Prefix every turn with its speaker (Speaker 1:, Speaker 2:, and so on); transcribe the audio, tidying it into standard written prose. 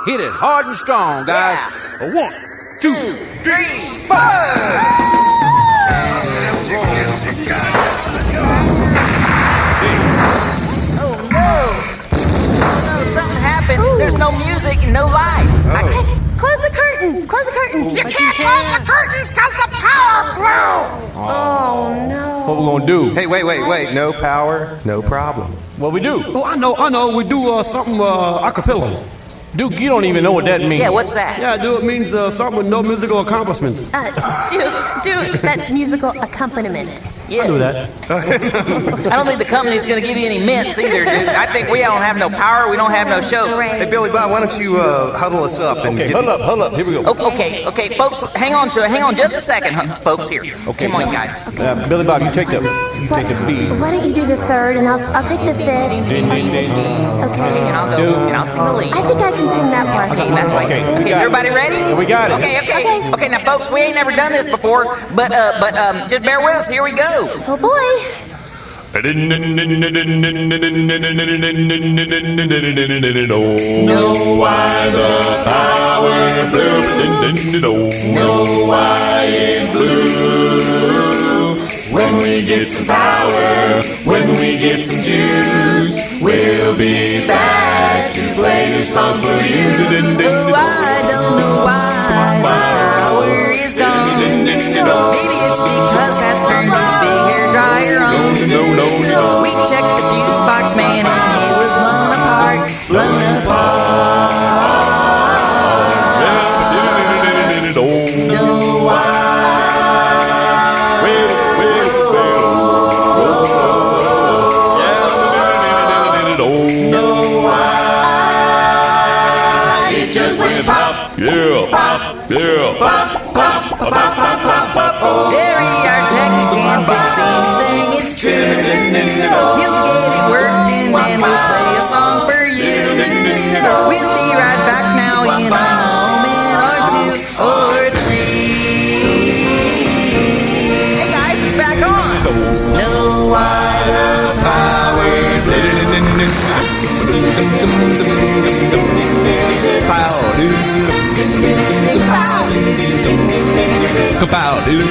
Speaker 1: Hit it hard and strong, guys.
Speaker 2: Yeah.
Speaker 1: 1, 2,
Speaker 2: 3, 4. Oh no! Oh, something happened.
Speaker 3: Ooh.
Speaker 2: There's no music and no lights.
Speaker 3: Close the curtains! Close the curtains!
Speaker 4: You can't close the curtains because the power blew!
Speaker 3: Oh, no.
Speaker 1: what we gonna do?
Speaker 5: Hey, wait. No power, no problem.
Speaker 1: What we do?
Speaker 6: Oh, I know. We do something a cappella.
Speaker 1: Dude, you don't even know what that means.
Speaker 2: Yeah, what's that?
Speaker 6: Yeah, it means something with no musical accomplishments.
Speaker 3: Dude, that's musical accompaniment.
Speaker 2: Yeah.
Speaker 6: I do that.
Speaker 2: I don't think the company's going to give you any mints either, dude. I think we don't have no power. We don't have no show.
Speaker 5: Hey, Billy Bob, why don't you huddle us up and
Speaker 1: Okay,
Speaker 5: get
Speaker 1: hold up. Here we go.
Speaker 2: Okay, folks, hang on just a second, folks. Here,
Speaker 1: Okay.
Speaker 2: come on, guys.
Speaker 1: Billy Bob, you take the B.
Speaker 3: Why don't you do the third and I'll take the fifth? Okay.
Speaker 2: And I'll go and I'll sing the lead.
Speaker 3: I think I can sing that part.
Speaker 2: Okay, that's right.
Speaker 1: Okay,
Speaker 2: Okay,
Speaker 1: we
Speaker 2: is
Speaker 1: got it.
Speaker 2: everybody ready?
Speaker 1: Yeah, we got it.
Speaker 2: Okay. Now, folks, we ain't never done this before, but just bear with us. Here we go.
Speaker 3: Oh boy.
Speaker 7: Know why the power blew. Know why it blew. When we get some power, when we get some juice, we'll be back to play this song for you.
Speaker 2: Oh, I don't know why the power is gone. Maybe it's because Fats turned his big hair dryer on.
Speaker 7: No.
Speaker 2: We checked the fuse box, man, and it was blown apart. Know why? Know why? It just went pop.
Speaker 7: Yeah.
Speaker 2: Jerry, our technique can't fix anything, it's true. He'll get it working and we'll play a song for you. We'll be right back now in a moment or two or three. Hey guys, it's back on. Know why the power
Speaker 7: Kapow, dude.